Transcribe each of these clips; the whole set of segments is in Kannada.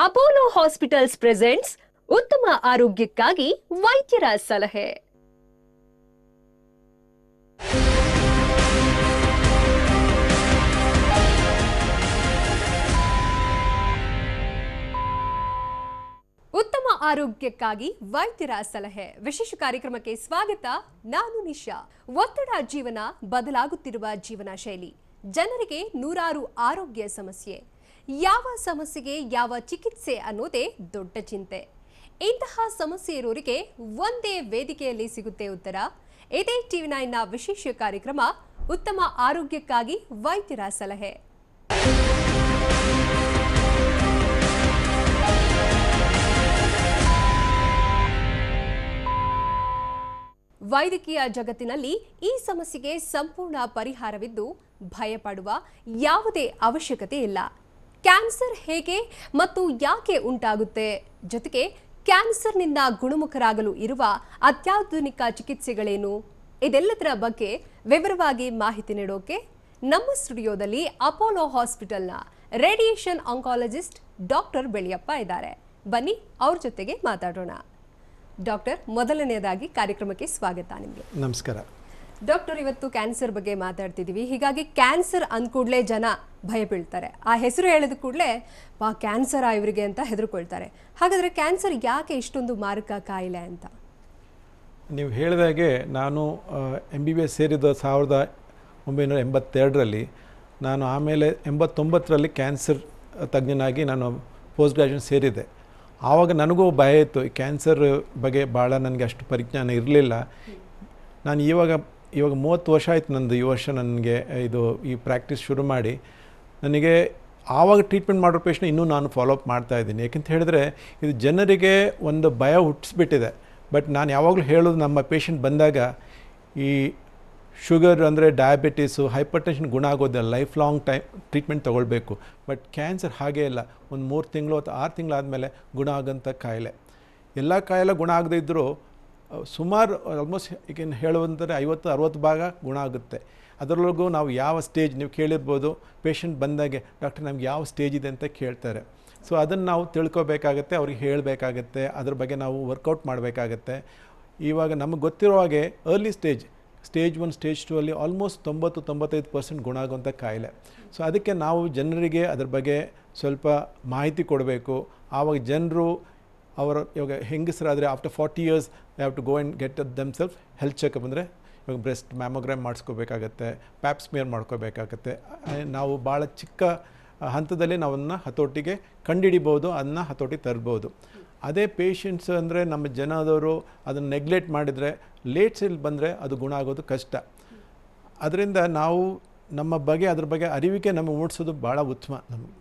ಅಪೋಲೋ ಹಾಸ್ಪಿಟಲ್ಸ್ ಪ್ರೆಸೆಂಟ್ಸ್ ಉತ್ತಮ ಆರೋಗ್ಯಕ್ಕಾಗಿ ವೈದ್ಯರ ಸಲಹೆ. ಉತ್ತಮ ಆರೋಗ್ಯಕ್ಕಾಗಿ ವೈದ್ಯರ ಸಲಹೆ ವಿಶೇಷ ಕಾರ್ಯಕ್ರಮಕ್ಕೆ ಸ್ವಾಗತ. ನಾನು ನಿಶಾ. ಒತ್ತಡ ಜೀವನ, ಬದಲಾಗುತ್ತಿರುವ ಜೀವನ ಶೈಲಿ, ಜನರಿಗೆ ನೂರಾರು ಆರೋಗ್ಯ ಸಮಸ್ಯೆ. ಯಾವ ಸಮಸ್ಯೆಗೆ ಯಾವ ಚಿಕಿತ್ಸೆ ಅನ್ನೋದೇ ದೊಡ್ಡ ಚಿಂತೆ. ಇಂತಹ ಸಮಸ್ಯೆ ಇರೋರಿಗೆ ಒಂದೇ ವೇದಿಕೆಯಲ್ಲಿ ಸಿಗುತ್ತೆ ಉತ್ತರ. ಇದೇ ಟಿವಿ9ನ ವಿಶೇಷ ಕಾರ್ಯಕ್ರಮ ಉತ್ತಮ ಆರೋಗ್ಯಕ್ಕಾಗಿ ವೈದ್ಯರ ಸಲಹೆ. ವೈದ್ಯಕೀಯ ಜಗತ್ತಿನಲ್ಲಿ ಈ ಸಮಸ್ಯೆಗೆ ಸಂಪೂರ್ಣ ಪರಿಹಾರವಿದ್ದು ಭಯಪಡುವ ಯಾವುದೇ ಅವಶ್ಯಕತೆ ಇಲ್ಲ. ಕ್ಯಾನ್ಸರ್ ಹೇಗೆ ಮತ್ತು ಯಾಕೆ ಉಂಟಾಗುತ್ತೆ, ಜೊತೆಗೆ ಕ್ಯಾನ್ಸರ್ನಿಂದ ಗುಣಮುಖರಾಗಲು ಇರುವ ಅತ್ಯಾಧುನಿಕ ಚಿಕಿತ್ಸೆಗಳೇನು, ಇದೆಲ್ಲದರ ಬಗ್ಗೆ ವಿವರವಾಗಿ ಮಾಹಿತಿ ನೀಡೋಕೆ ನಮ್ಮ ಸ್ಟುಡಿಯೋದಲ್ಲಿ ಅಪೋಲೋ ಹಾಸ್ಪಿಟಲ್ನ ರೇಡಿಯೇಷನ್ ಆಂಕಾಲಜಿಸ್ಟ್ ಡಾಕ್ಟರ್ ಬೆಳ್ಳಿಯಪ್ಪ ಇದ್ದಾರೆ. ಬನ್ನಿ ಅವ್ರ ಜೊತೆಗೆ ಮಾತಾಡೋಣ. ಡಾಕ್ಟರ್, ಮೊದಲನೆಯದಾಗಿ ಕಾರ್ಯಕ್ರಮಕ್ಕೆ ಸ್ವಾಗತ. ನಿಮಗೆ ನಮಸ್ಕಾರ. ಡಾಕ್ಟರ್, ಇವತ್ತು ಕ್ಯಾನ್ಸರ್ ಬಗ್ಗೆ ಮಾತಾಡ್ತಿದ್ದೀವಿ. ಹೀಗಾಗಿ ಕ್ಯಾನ್ಸರ್ ಅಂದ ಕೂಡಲೇ ಜನ ಭಯ ಬೀಳ್ತಾರೆ. ಆ ಹೆಸರು ಹೇಳಿದ ಕೂಡಲೇ ಕ್ಯಾನ್ಸರ್ ಇವರಿಗೆ ಅಂತ ಹೆದರ್ಕೊಳ್ತಾರೆ. ಹಾಗಾದರೆ ಕ್ಯಾನ್ಸರ್ ಯಾಕೆ ಇಷ್ಟೊಂದು ಮಾರಕ ಕಾಯಿಲೆ ಅಂತ? ನೀವು ಹೇಳಿದಾಗೆ ನಾನು MBBS ಸೇರಿದ 1982ರಲ್ಲಿ. ನಾನು ಆಮೇಲೆ 89ರಲ್ಲಿ ಕ್ಯಾನ್ಸರ್ ತಜ್ಞನಾಗಿ ನಾನು ಪೋಸ್ಟ್ ಗ್ರ್ಯಾಜುಯೇಷನ್ ಸೇರಿದೆ. ಆವಾಗ ನನಗೂ ಭಯ ಇತ್ತು. ಈ ಕ್ಯಾನ್ಸರ್ ಬಗ್ಗೆ ಭಾಳ ನನಗೆ ಅಷ್ಟು ಪರಿಜ್ಞಾನ ಇರಲಿಲ್ಲ. ನಾನು ಇವಾಗ 30 ವರ್ಷ ಆಯಿತು ನಂದು. ಈ ವರ್ಷ ನನಗೆ ಈ ಪ್ರಾಕ್ಟೀಸ್ ಶುರು ಮಾಡಿ. ನನಗೆ ಆವಾಗ ಟ್ರೀಟ್ಮೆಂಟ್ ಮಾಡೋ ಪೇಷಂಟ್ ಇನ್ನೂ ನಾನು ಫಾಲೋಅಪ್ ಮಾಡ್ತಾಯಿದ್ದೀನಿ. ಯಾಕೆಂತ ಹೇಳಿದ್ರೆ ಇದು ಜನರಿಗೆ ಒಂದು ಭಯ ಹುಟ್ಟಿಸ್ಬಿಟ್ಟಿದೆ. ಬಟ್ ನಾನು ಯಾವಾಗಲೂ ಹೇಳೋದು, ನಮ್ಮ ಪೇಷಂಟ್ ಬಂದಾಗ ಈ ಶುಗರ್ ಅಂದರೆ ಡಯಾಬಿಟೀಸು, ಹೈಪರ್ ಟೆನ್ಷನ್ ಗುಣ ಆಗೋದಿಲ್ಲ, ಲೈಫ್ ಲಾಂಗ್ ಟ್ರೀಟ್ಮೆಂಟ್ ತೊಗೊಳ್ಬೇಕು. ಬಟ್ ಕ್ಯಾನ್ಸರ್ ಹಾಗೇ ಇಲ್ಲ. ಒಂದು 3 ತಿಂಗಳು ಅಥವಾ 6 ತಿಂಗಳಾದಮೇಲೆ ಗುಣ ಆಗೋಂಥ ಕಾಯಿಲೆ. ಎಲ್ಲ ಕಾಯಿಲೆ ಗುಣ ಆಗದೇ ಇದ್ದರೂ ಸುಮಾರು ಆಲ್ಮೋಸ್ಟ್ ಈಗ ಹೇಳುವಂದರೆ 50-60 ಭಾಗ ಗುಣ ಆಗುತ್ತೆ. ಅದರೊಳಗೂ ನಾವು ಯಾವ ಸ್ಟೇಜ್, ನೀವು ಕೇಳಿರ್ಬೋದು, ಪೇಷಂಟ್ ಬಂದಾಗೆ ಡಾಕ್ಟರ್ ನಮ್ಗೆ ಯಾವ ಸ್ಟೇಜ್ ಇದೆ ಅಂತ ಕೇಳ್ತಾರೆ. ಸೊ ಅದನ್ನು ನಾವು ತಿಳ್ಕೊಬೇಕಾಗತ್ತೆ, ಅವ್ರಿಗೆ ಹೇಳಬೇಕಾಗತ್ತೆ, ಅದ್ರ ಬಗ್ಗೆ ನಾವು ವರ್ಕೌಟ್ ಮಾಡಬೇಕಾಗತ್ತೆ. ಇವಾಗ ನಮಗೆ ಗೊತ್ತಿರೋ ಹಾಗೆ ಅರ್ಲಿ ಸ್ಟೇಜ್ 1, ಸ್ಟೇಜ್ 2 ಅಲ್ಲಿ ಆಲ್ಮೋಸ್ಟ್ 90-95% ಗುಣ ಆಗುವಂಥ ಕಾಯಿಲೆ. ಸೊ ಅದಕ್ಕೆ ನಾವು ಜನರಿಗೆ ಅದ್ರ ಬಗ್ಗೆ ಸ್ವಲ್ಪ ಮಾಹಿತಿ ಕೊಡಬೇಕು. ಆವಾಗ ಜನರು ಇವಾಗ ಹೆಂಗಸರಾದರೆ after 40 years they have to go and get themselves health checkup. ಅಂದರೆ ಇವಾಗ ಬ್ರೆಸ್ಟ್ ಮ್ಯಾಮೋಗ್ರಾಮ್ ಮಾಡಿಸ್ಕೋಬೇಕಾಗತ್ತೆ, ಪ್ಯಾಪ್ ಸ್ಮಿಯರ್ ಮಾಡ್ಕೋಬೇಕಾಗತ್ತೆ. ನಾವು ಭಾಳ ಚಿಕ್ಕ ಹಂತದಲ್ಲಿ ನಾವನ್ನ ಹತೋಟಿಗೆ ಕಂಡುಹಿಡಿಬೋದು, ಅದನ್ನ ಹತೋಟಿ ತರ್ಬೋದು. ಅದೇ ಪೇಷಂಟ್ಸ್ ಅಂದರೆ ನಮ್ಮ ಜನದವರು ಅದನ್ನು ನೆಗ್ಲೆಕ್ಟ್ ಮಾಡಿದರೆ, ಲೇಟ್ ಸ್ಟೇಜ್ ಬಂದರೆ ಅದು ಗುಣ ಆಗೋದು ಕಷ್ಟ. ಅದರಿಂದ ನಾವು ಅದ್ರ ಬಗ್ಗೆ ಅರಿವಿಕೆ ನಮಗೆ ಮೂಡಿಸೋದು ಭಾಳ ಉತ್ತಮ ನಮಗೆ.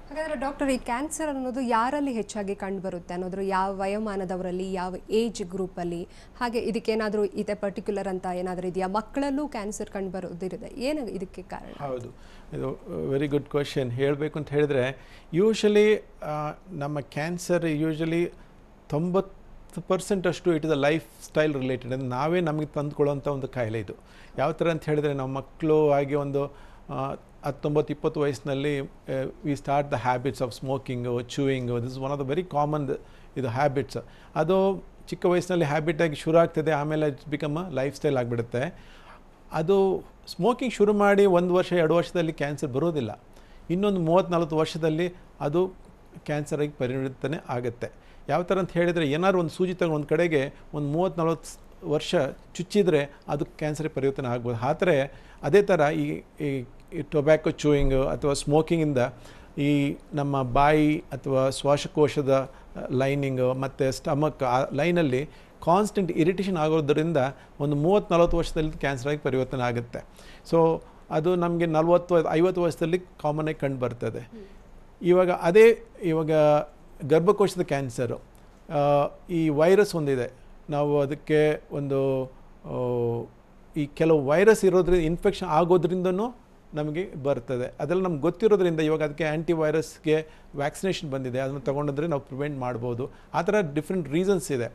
ಹಾಗಾದರೆ ಡಾಕ್ಟರ್, ಈ ಕ್ಯಾನ್ಸರ್ ಅನ್ನೋದು ಯಾರಲ್ಲಿ ಹೆಚ್ಚಾಗಿ ಕಂಡುಬರುತ್ತೆ ಅನ್ನೋದ್ರ, ಯಾವ ವಯೋಮಾನದವರಲ್ಲಿ, ಯಾವ ಏಜ್ ಗ್ರೂಪಲ್ಲಿ, ಹಾಗೆ ಇದಕ್ಕೇನಾದರೂ ಇದೆ ಪರ್ಟಿಕ್ಯುಲರ್ ಅಂತ ಏನಾದರೂ ಇದೆಯಾ? ಮಕ್ಕಳಲ್ಲೂ ಕ್ಯಾನ್ಸರ್ ಕಂಡುಬರೋದಿರುತ್ತೆ, ಏನು ಇದಕ್ಕೆ ಕಾರಣ? ಹೌದು, ಇದು ವೆರಿ ಗುಡ್ ಕ್ವೆಶನ್. ಹೇಳಬೇಕು ಅಂತ ಹೇಳಿದ್ರೆ, ಯೂಶಲಿ ನಮ್ಮ ಕ್ಯಾನ್ಸರ್ 90% ಅಷ್ಟು it is a life style related. ಅಂದರೆ ನಾವೇ ನಮಗೆ ತಂದುಕೊಳ್ಳುವಂಥ ಒಂದು ಕಾಯಿಲೆ ಇದು. ಯಾವ ಥರ ಅಂತ ಹೇಳಿದ್ರೆ, ನಾವು ಮಕ್ಕಳು ಆಗಿ ಒಂದು 19-20 ವಯಸ್ಸಿನಲ್ಲಿ we start the habits of smoking, chewing. This is one of the very common ಇದು ಹ್ಯಾಬಿಟ್ಸ್. ಅದು ಚಿಕ್ಕ ವಯಸ್ಸಿನಲ್ಲಿ ಹ್ಯಾಬಿಟಾಗಿ ಶುರು ಆಗ್ತದೆ, ಆಮೇಲೆ ಇಟ್ಸ್ ಬಿಕಮ್ ಲೈಫ್ ಸ್ಟೈಲ್ ಆಗಿಬಿಡುತ್ತೆ. ಅದು ಸ್ಮೋಕಿಂಗ್ ಶುರು ಮಾಡಿ 1 ವರ್ಷ 2 ವರ್ಷದಲ್ಲಿ ಕ್ಯಾನ್ಸರ್ ಬರೋದಿಲ್ಲ. ಇನ್ನೊಂದು 30-40 ವರ್ಷದಲ್ಲಿ ಅದು ಕ್ಯಾನ್ಸರಾಗಿ ಪರಿವರ್ತನೆ ಆಗುತ್ತೆ. ಯಾವ ಥರ ಅಂತ ಹೇಳಿದರೆ, ಏನಾದ್ರು ಒಂದು ಸೂಜಿ ತಗೊಂಡು ಒಂದು ಕಡೆಗೆ ಒಂದು 30-40 ವರ್ಷ ಚುಚ್ಚಿದರೆ ಅದು ಕ್ಯಾನ್ಸರ್ ಪರಿವರ್ತನೆ ಆಗ್ಬೋದು. ಅದೇ ಥರ ಈ ಟೊಬ್ಯಾಕೊ ಚೂಯಿಂಗು ಅಥವಾ ಸ್ಮೋಕಿಂಗಿಂದ ಈ ನಮ್ಮ ಬಾಯಿ ಅಥವಾ ಶ್ವಾಸಕೋಶದ ಲೈನಿಂಗು ಮತ್ತು ಸ್ಟಮಕ್ ಆ ಲೈನಲ್ಲಿ ಕಾನ್ಸ್ಟೆಂಟ್ ಇರಿಟೇಷನ್ ಆಗೋದ್ರಿಂದ ಒಂದು 30-40 ವರ್ಷದಲ್ಲಿ ಕ್ಯಾನ್ಸರಾಗಿ ಪರಿವರ್ತನೆ ಆಗುತ್ತೆ. ಸೊ ಅದು ನಮಗೆ 40-50 ವರ್ಷದಲ್ಲಿ ಕಾಮನ್ನಾಗಿ ಕಂಡು ಬರ್ತದೆ. ಇವಾಗ ಗರ್ಭಕೋಶದ ಕ್ಯಾನ್ಸರು, ಈ ವೈರಸ್ ಒಂದಿದೆ. ನಾವು ಅದಕ್ಕೆ ಈ ಕೆಲವು ವೈರಸ್ ಇರೋದ್ರಿಂದ, ಇನ್ಫೆಕ್ಷನ್ ಆಗೋದ್ರಿಂದನೂ ನಮಗೆ ಬರ್ತದೆ. ಅದೆಲ್ಲ ನಮ್ಗೆ ಗೊತ್ತಿರೋದ್ರಿಂದ ಇವಾಗ ಅದಕ್ಕೆ ಆ್ಯಂಟಿವೈರಸ್ಗೆ ವ್ಯಾಕ್ಸಿನೇಷನ್ ಬಂದಿದೆ. ಅದನ್ನು ತೊಗೊಂಡಿದ್ರೆ ನಾವು ಪ್ರಿವೆಂಟ್ ಮಾಡ್ಬೋದು. ಆ ಥರ ಡಿಫ್ರೆಂಟ್ ರೀಸನ್ಸ್ ಇದೆ.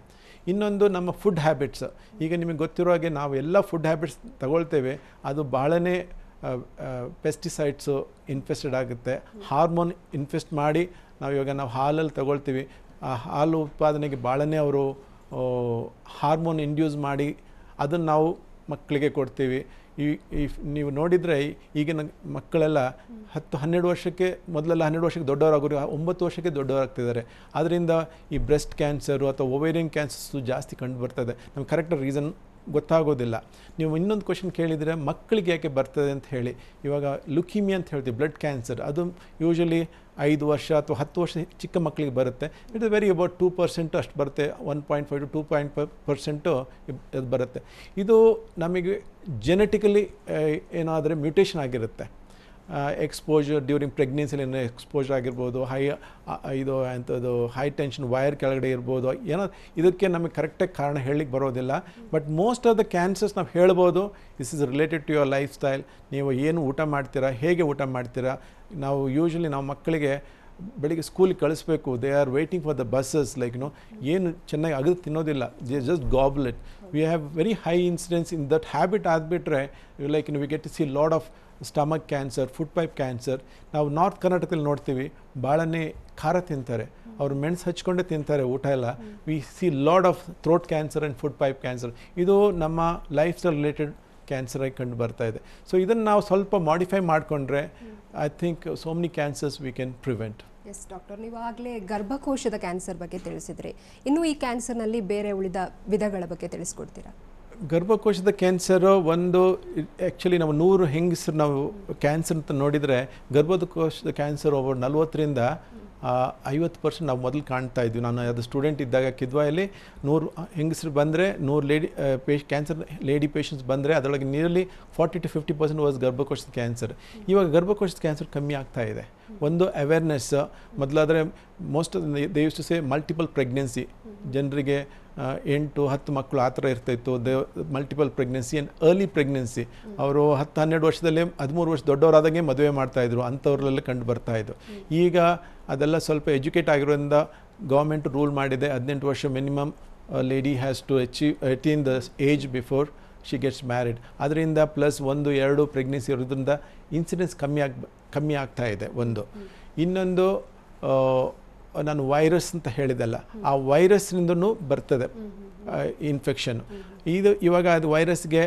ಇನ್ನೊಂದು ನಮ್ಮ ಫುಡ್ ಹ್ಯಾಬಿಟ್ಸ್. ಈಗ ನಿಮಗೆ ಗೊತ್ತಿರೋ ಹಾಗೆ ನಾವು ಎಲ್ಲ ಫುಡ್ ಹ್ಯಾಬಿಟ್ಸ್ ತಗೊಳ್ತೇವೆ, ಅದು ಭಾಳನೇ ಪೆಸ್ಟಿಸೈಡ್ಸು ಇನ್ಫೆಸ್ಟೆಡ್ ಆಗುತ್ತೆ, ಹಾರ್ಮೋನ್ ಇನ್ಫೆಸ್ಟ್ ಮಾಡಿ ನಾವು ಹಾಲಲ್ಲಿ ತಗೊಳ್ತೀವಿ, ಆ ಹಾಲು ಉತ್ಪಾದನೆಗೆ ಭಾಳನೇ ಅವರು ಹಾರ್ಮೋನ್ ಇಂಡ್ಯೂಸ್ ಮಾಡಿ ಅದನ್ನು ನಾವು ಮಕ್ಕಳಿಗೆ ಕೊಡ್ತೀವಿ. ಈ ನೀವು ನೋಡಿದರೆ ಈಗಿನ ಮಕ್ಕಳೆಲ್ಲ 10-12 ವರ್ಷಕ್ಕೆ, ಮೊದಲೆಲ್ಲ 12 ವರ್ಷಕ್ಕೆ ದೊಡ್ಡವರಾಗೋರು 9 ವರ್ಷಕ್ಕೆ ದೊಡ್ಡವರಾಗ್ತಿದ್ದಾರೆ. ಆದ್ದರಿಂದ ಈ ಬ್ರೆಸ್ಟ್ ಕ್ಯಾನ್ಸರು ಅಥವಾ ಓವೇರಿಯನ್ ಕ್ಯಾನ್ಸರ್ಸು ಜಾಸ್ತಿ ಕಂಡು ಬರ್ತದೆ. ನಮ್ಗೆ ಕರೆಕ್ಟ್ ರೀಸನ್ ಗೊತ್ತಾಗೋದಿಲ್ಲ. ನೀವು ಇನ್ನೊಂದು ಕ್ವಶನ್ ಕೇಳಿದರೆ ಮಕ್ಕಳಿಗೆ ಯಾಕೆ ಬರ್ತದೆ ಅಂತ ಹೇಳಿ. ಇವಾಗ ಲುಕೀಮಿಯಾ ಅಂತ ಹೇಳ್ತೀವಿ, ಬ್ಲಡ್ ಕ್ಯಾನ್ಸರ್, ಅದು ಯೂಶಲಿ 5 ವರ್ಷ ಅಥವಾ 10 ವರ್ಷ ಚಿಕ್ಕ ಮಕ್ಕಳಿಗೆ ಬರುತ್ತೆ. ಇಟ್ ಇಸ್ ವೆರಿ ಅಬೌಟ್ 2% ಅಷ್ಟು ಬರುತ್ತೆ, 1.5 to 2.5% ಅದು ಬರುತ್ತೆ. ಇದು ನಮಗೆ ಜೆನೆಟಿಕಲಿ ಏನಾದರೆ ಮ್ಯೂಟೇಷನ್ ಆಗಿರುತ್ತೆ. ಎಕ್ಸ್ಪೋಜರ್ ಡ್ಯೂರಿಂಗ್ ಪ್ರೆಗ್ನೆನ್ಸಿಲಿ ಏನೋ ಎಕ್ಸ್ಪೋಜರ್ ಆಗಿರ್ಬೋದು, ಇದು ಅಂಥದ್ದು ಹೈ ಟೆನ್ಷನ್ ವೈರ್ ಕೆಳಗಡೆ ಇರ್ಬೋದು, ಏನೋ ಇದಕ್ಕೆ ನಮಗೆ ಕರೆಕ್ಟಾಗಿ ಕಾರಣ ಹೇಳಲಿಕ್ಕೆ ಬರೋದಿಲ್ಲ. But most of the cancers ನಾವು ಹೇಳ್ಬೋದು this is related to your lifestyle. ನೀವು ಏನು ಊಟ ಮಾಡ್ತೀರಾ, ಹೇಗೆ ಊಟ ಮಾಡ್ತೀರಾ. ನಾವು ಯೂಶ್ವಲಿ ನಾವು ಮಕ್ಕಳಿಗೆ ಬೆಳಿಗ್ಗೆ ಸ್ಕೂಲಿಗೆ ಕಳಿಸ್ಬೇಕು, they are waiting for the buses, ಏನು ಚೆನ್ನಾಗಿ ಅಗದು ತಿನ್ನೋದಿಲ್ಲ, they just gobble it. We have very high incidence in that habit ಆಗಿಬಿಟ್ರೆ we get to see lot of stomach cancer, food pipe cancer. ನಾವು ನಾರ್ತ್ ಕರ್ನಾಟಕದಲ್ಲಿ ನೋಡ್ತೀವಿ, ಭಾಳನೇ ಖಾರ ತಿಂತಾರೆ, ಅವರು ಮೆಣಸು ಹಚ್ಕೊಂಡೇ ತಿಂತಾರೆ ಊಟ ಎಲ್ಲ. We see lot of throat cancer and food pipe cancer. ಇದು ನಮ್ಮ ಲೈಫ್ ಸ್ಟೈಲ್ ರಿಲೇಟೆಡ್ ಕ್ಯಾನ್ಸರ್ ಆಗಿ ಕಂಡು ಬರ್ತಾ ಇದೆ. ಸೊ ಇದನ್ನು ನಾವು ಸ್ವಲ್ಪ ಮಾಡಿಫೈ ಮಾಡಿಕೊಂಡ್ರೆ I think so many cancers we can prevent. Yes doctor, ನೀವು ಆಗಲೇ ಗರ್ಭಕೋಶದ ಕ್ಯಾನ್ಸರ್ ಬಗ್ಗೆ ತಿಳಿಸಿದ್ರಿ. ಇನ್ನು ಈ ಕ್ಯಾನ್ಸರ್ನಲ್ಲಿ ಬೇರೆ ಉಳಿದ ವಿಧಗಳ ಬಗ್ಗೆ ತಿಳಿಸ್ಕೊಡ್ತೀರಾ? ಗರ್ಭಕೋಶದ ಕ್ಯಾನ್ಸರು ಒಂದು ಆ್ಯಕ್ಚುಲಿ ನಾವು 100 ಹೆಂಗಸರು ನಾವು ಕ್ಯಾನ್ಸರ್ ಅಂತ ನೋಡಿದರೆ ಗರ್ಭಕೋಶದ ಕ್ಯಾನ್ಸರ್ ಓವರ್ 40ರಿಂದ 50% ನಾವು ಮೊದಲು ಕಾಣ್ತಾ ಇದ್ವಿ. ನಾನು ಅದು ಸ್ಟೂಡೆಂಟ್ ಇದ್ದಾಗ ಕಿದ್ವಾಯಲ್ಲಿ 100 ಹೆಂಗಸರು ಬಂದರೆ 100 ಕ್ಯಾನ್ಸರ್ ಲೇಡಿ ಪೇಷಂಟ್ಸ್ ಬಂದರೆ ಅದರೊಳಗೆ ನಿಯರ್ಲಿ 40 to 50% ವಾಸ್ ಗರ್ಭಕೋಶದ ಕ್ಯಾನ್ಸರ್. ಇವಾಗ ಗರ್ಭಕೋಶದ ಕ್ಯಾನ್ಸರ್ ಕಮ್ಮಿ ಆಗ್ತಾ ಇದೆ. ಒಂದು ಅವೇರ್ನೆಸ್. ಮೊದಲಾದರೆ most of they used to say multiple pregnancy, ಜನರಿಗೆ 8-10 ಮಕ್ಕಳು ಆ ಥರ ಇರ್ತಾಯಿತ್ತು. Multiple pregnancy and early pregnancy. ಅವರು 10-12 ವರ್ಷದಲ್ಲೇ 13 ವರ್ಷ ದೊಡ್ಡವರಾದಾಗೆ ಮದುವೆ ಮಾಡ್ತಾಯಿದ್ರು, ಅಂಥವ್ರಲ್ಲೆಲ್ಲ ಕಂಡು ಬರ್ತಾಯಿದ್ದು. ಈಗ ಅದೆಲ್ಲ ಸ್ವಲ್ಪ ಎಜುಕೇಟ್ ಆಗಿರೋದ್ರಿಂದ ಗೌರ್ಮೆಂಟ್ ರೂಲ್ ಮಾಡಿದೆ 18 ವರ್ಷ minimum lady has to attain the age before she gets married. ಅದರಿಂದ ಪ್ಲಸ್ 1-2 ಪ್ರೆಗ್ನೆನ್ಸಿ ಇರೋದ್ರಿಂದ ಇನ್ಸಿಡೆನ್ಸ್ ಕಮ್ಮಿ ಆಗ್ತಾ ಇದೆ ಒಂದು. ಇನ್ನೊಂದು ನಾನು ವೈರಸ್ ಅಂತ ಹೇಳಿದೆಲ್ಲ, ಆ ವೈರಸ್ನಿಂದನೂ ಬರ್ತದೆ ಇನ್ಫೆಕ್ಷನ್. ಇವಾಗ ಅದು ವೈರಸ್ಗೆ